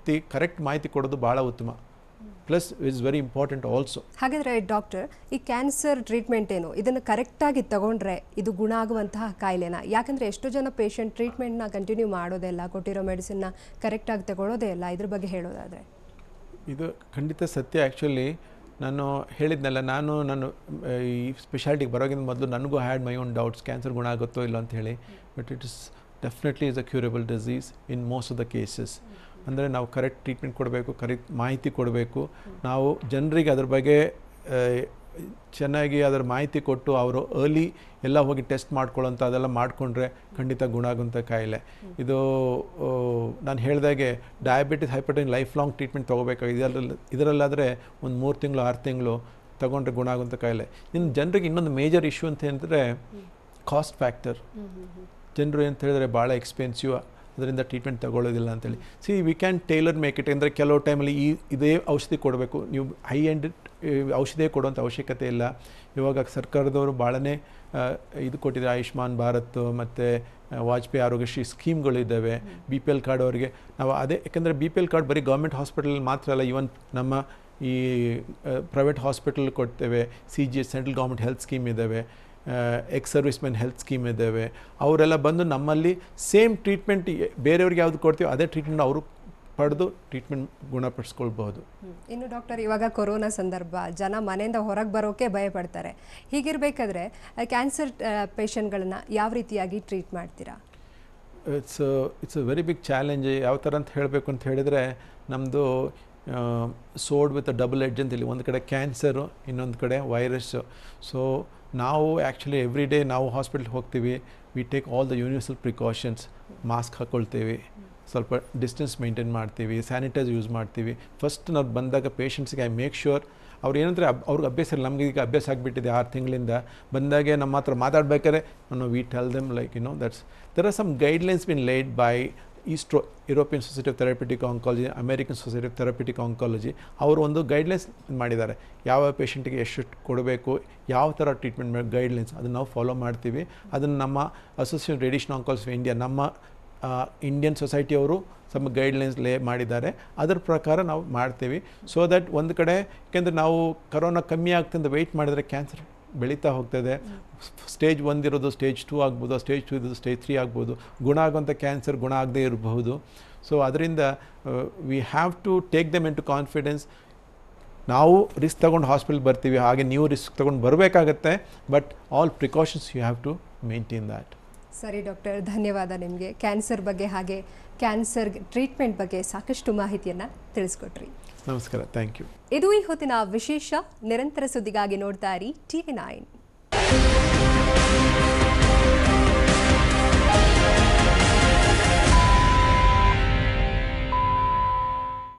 ಕರೆಕ್ಟ್ ಮಾಹಿತಿ ಕೊಡೋದು ಭಾಳ ಉತ್ತಮ. Plus is very important also. ಹಾಗಾದರೆ ಡಾಕ್ಟರ್, ಈ ಕ್ಯಾನ್ಸರ್ ಟ್ರೀಟ್ಮೆಂಟ್ ಏನು, ಇದನ್ನು ಕರೆಕ್ಟಾಗಿ ತಗೊಂಡ್ರೆ ಇದು ಗುಣ ಆಗುವಂತಹ ಕಾಯಿಲೆನಾ? ಯಾಕಂದರೆ ಎಷ್ಟೋ ಜನ ಪೇಷಂಟ್ ಟ್ರೀಟ್ಮೆಂಟ್ನ ಕಂಟಿನ್ಯೂ ಮಾಡೋದೇ ಇಲ್ಲ, ಕೊಟ್ಟಿರೋ ಮೆಡಿಸಿನ್ನ ಕರೆಕ್ಟಾಗಿ ತಗೊಳ್ಳೋದೇ ಇಲ್ಲ. ಇದ್ರ ಬಗ್ಗೆ ಹೇಳೋದಾದರೆ ಇದು ಖಂಡಿತ ಸತ್ಯ. ಆ್ಯಕ್ಚುಲಿ ನಾನು ಹೇಳಿದ್ನಲ್ಲ, ನಾನು ಈ ಸ್ಪೆಷಾಲಿಟಿಗೆ ಬರೋಕ್ಕಿಂತ ಮೊದಲು ನನಗೂ had my own doubts, cancer ಗುಣ ಆಗುತ್ತೋ ಇಲ್ಲ ಅಂತ ಹೇಳಿ. But it is definitely is a curable disease in most of the cases. ಅಂದರೆ ನಾವು ಕರೆಕ್ಟ್ ಟ್ರೀಟ್ಮೆಂಟ್ ಕೊಡಬೇಕು, ಕರೆಕ್ಟ್ ಮಾಹಿತಿ ಕೊಡಬೇಕು. ನಾವು ಜನರಿಗೆ ಅದ್ರ ಬಗ್ಗೆ ಚೆನ್ನಾಗಿ ಅದರ ಮಾಹಿತಿ ಕೊಟ್ಟು ಅವರು ಅರ್ಲಿ ಎಲ್ಲ ಹೋಗಿ ಟೆಸ್ಟ್ ಮಾಡ್ಕೊಳ್ಳೋಂಥ ಅದೆಲ್ಲ ಮಾಡಿಕೊಂಡ್ರೆ ಖಂಡಿತ ಗುಣ ಆಗುವಂಥ ಕಾಯಿಲೆ ಇದು. ನಾನು ಹೇಳಿದಾಗೆ diabetes, hypertension lifelong treatment ತೊಗೋಬೇಕಾಗಿದೆ. ಇದರಲ್ಲಾದರೆ ಒಂದು 3 ತಿಂಗಳು 6 ತಿಂಗಳು ತೊಗೊಂಡ್ರೆ ಗುಣ ಆಗುವಂಥ ಕಾಯಿಲೆ. ಇನ್ನು ಜನರಿಗೆ ಇನ್ನೊಂದು ಮೇಜರ್ ಇಶ್ಯೂ ಅಂತ ಹೇಳಿದ್ರೆ ಕಾಸ್ಟ್ ಫ್ಯಾಕ್ಟರ್. ಜನರು ಅಂತ ಹೇಳಿದ್ರೆ ಭಾಳ ಎಕ್ಸ್ಪೆನ್ಸಿವ್, ಅದರಿಂದ ಟ್ರೀಟ್ಮೆಂಟ್ ತಗೊಳ್ಳೋದಿಲ್ಲ ಅಂತೇಳಿ. We can tailor make it. ಅಂದರೆ ಕೆಲವು ಟೈಮಲ್ಲಿ ಇದೇ ಔಷಧಿ ಕೊಡಬೇಕು, ನೀವು ಹೈ ಎಂಡ್ ಔಷಧಿಯೇ ಕೊಡುವಂಥ ಅವಶ್ಯಕತೆ ಇಲ್ಲ. ಇವಾಗ ಸರ್ಕಾರದವರು ಭಾಳನೇ ಇದು ಕೊಟ್ಟಿದ್ದಾರೆ, ಆಯುಷ್ಮಾನ್ ಭಾರತ್ ಮತ್ತು ವಾಜಪೇಯಿ ಆರೋಗ್ಯಶ್ರೀ ಸ್ಕೀಮ್ಗಳಿದ್ದಾವೆ. BPL ಕಾರ್ಡ್ ಅವರಿಗೆ ನಾವು ಅದೇ, ಯಾಕೆಂದರೆ BPL ಕಾರ್ಡ್ ಬರೀ ಗೌರ್ಮೆಂಟ್ ಹಾಸ್ಪಿಟಲ್ ಮಾತ್ರ ಅಲ್ಲ, ಈವನ್ ನಮ್ಮ ಈ ಪ್ರೈವೇಟ್ ಹಾಸ್ಪಿಟಲ್ ಕೊಡ್ತೇವೆ. CGH central government health scheme ಇದ್ದಾವೆ, ex servicemen health scheme ಇದ್ದಾವೆ. ಅವರೆಲ್ಲ ಬಂದು ನಮ್ಮಲ್ಲಿ ಸೇಮ್ ಟ್ರೀಟ್ಮೆಂಟ್ ಬೇರೆಯವ್ರಿಗೆ ಯಾವುದು ಕೊಡ್ತೀವೋ ಅದೇ ಟ್ರೀಟ್ಮೆಂಟ್ ಅವರು ಪಡೆದು ಟ್ರೀಟ್ಮೆಂಟ್ ಗುಣಪಡಿಸ್ಕೊಳ್ಬಹುದು. ಇನ್ನು ಡಾಕ್ಟರ್, ಇವಾಗ ಕೊರೋನಾ ಸಂದರ್ಭ, ಜನ ಮನೆಯಿಂದ ಹೊರಗೆ ಬರೋಕ್ಕೆ ಭಯಪಡ್ತಾರೆ. ಹೀಗಿರಬೇಕಾದ್ರೆ ಕ್ಯಾನ್ಸರ್ ಪೇಷಂಟ್ಗಳನ್ನ ಯಾವ ರೀತಿಯಾಗಿ ಟ್ರೀಟ್ ಮಾಡ್ತೀರಾ? It's a very big challenge. ಯಾವ ಥರ ಅಂತ ಹೇಳಬೇಕು ಅಂತ ಹೇಳಿದರೆ, ನಮ್ಮದು ಸೋಡ್ ವಿತ್ ಡಬಲ್ ಎಡ್ಜ್ ಅಂತೇಳಿ, ಒಂದು ಕಡೆ ಕ್ಯಾನ್ಸರು, ಇನ್ನೊಂದು ಕಡೆ ವೈರಸ್ಸು. ಸೊ ನಾವು ಆ್ಯಕ್ಚುಲಿ ಎವ್ರಿ ಡೇ ನಾವು ಹಾಸ್ಪಿಟ್ಲ್ಗೆ ಹೋಗ್ತೀವಿ, we take all the universal precautions. Mask ಹಾಕ್ಕೊಳ್ತೀವಿ, ಸ್ವಲ್ಪ ಡಿಸ್ಟೆನ್ಸ್ ಮೇಂಟೈನ್ ಮಾಡ್ತೀವಿ, ಸ್ಯಾನಿಟೈಸ್ ಯೂಸ್ ಮಾಡ್ತೀವಿ. ಫಸ್ಟ್ ನಾವು ಬಂದಾಗ ಪೇಷಂಟ್ಸ್ಗೆ ಐ ಮೇಕ್ ಶ್ಯೂರ್ ಅವ್ರು ಏನಂದರೆ ಅವ್ರಿಗೆ ಅಭ್ಯಾಸ ಇಲ್ಲ, ನಮಗೆ ಈಗ ಅಭ್ಯಾಸ ಆಗಿಬಿಟ್ಟಿದೆ 6 ತಿಂಗಳಿಂದ. ಬಂದಾಗೆ ನಮ್ಮ ಹತ್ರ ಮಾತಾಡಬೇಕಾದ್ರೆ we tell them like there are some guidelines been laid by European society of therapeutic oncology, American society of therapeutic oncology. ಅವರು ಒಂದು ಗೈಡ್ಲೈನ್ಸ್ ಮಾಡಿದ್ದಾರೆ, ಯಾವ ಪೇಷಂಟಿಗೆ ಎಷ್ಟು ಕೊಡಬೇಕು, ಯಾವ ಥರ ಟ್ರೀಟ್ಮೆಂಟ್ ಗೈಡ್ಲೈನ್ಸ್, ಅದನ್ನು ನಾವು ಫಾಲೋ ಮಾಡ್ತೀವಿ. ಅದನ್ನು ನಮ್ಮ association radiation oncology of India, ನಮ್ಮ ಇಂಡಿಯನ್ ಸೊಸೈಟಿಯವರು some ಗೈಡ್ಲೈನ್ಸ್ ಮಾಡಿದ್ದಾರೆ, ಅದರ ಪ್ರಕಾರ ನಾವು ಮಾಡ್ತೀವಿ. ಸೊ ದಟ್ ಒಂದು ಕಡೆ, ಯಾಕೆಂದರೆ ನಾವು ಕರೋನಾ ಕಮ್ಮಿ ಆಗ್ತಂತ ವೆಯ್ಟ್ ಮಾಡಿದರೆ ಕ್ಯಾನ್ಸರ್ ಬೆಳೀತಾ ಹೋಗ್ತದೆ. ಸ್ಟೇಜ್ 1 ಇರೋದು ಸ್ಟೇಜ್ 2 ಆಗ್ಬೋದು, ಸ್ಟೇಜ್ 2 ಇರೋದು ಸ್ಟೇಜ್ 3 ಆಗ್ಬೋದು. ಗುಣ ಆಗುವಂಥ ಕ್ಯಾನ್ಸರ್ ಗುಣ ಆಗದೇ ಇರಬಹುದು. ಸೊ ಅದರಿಂದ we have to take them into confidence. ನಾವು ರಿಸ್ಕ್ ತೊಗೊಂಡು ಹಾಸ್ಪಿಟಲ್ ಬರ್ತೀವಿ, ಹಾಗೆ ನೀವು ರಿಸ್ಕ್ ತೊಗೊಂಡು ಬರಬೇಕಾಗತ್ತೆ. But all precautions you have to maintain that. ಸರಿ ಡಾಕ್ಟರ್, ಧನ್ಯವಾದ ನಿಮಗೆ. ಕ್ಯಾನ್ಸರ್ ಬಗ್ಗೆ ಹಾಗೆ ಕ್ಯಾನ್ಸರ್ ಟ್ರೀಟ್ಮೆಂಟ್ ಬಗ್ಗೆ ಸಾಕಷ್ಟು ಮಾಹಿತಿಯನ್ನು ತಿಳಿಸ್ಕೊಟ್ರಿ. ನಮಸ್ಕಾರ, ಥ್ಯಾಂಕ್ ಯು. ಇದು ಈ ಹೊತ್ತಿನ ವಿಶೇಷ. ನಿರಂತರ ಸುದ್ದಿಗಾಗಿ ನೋಡ್ತಾ ಇರಿ TV9.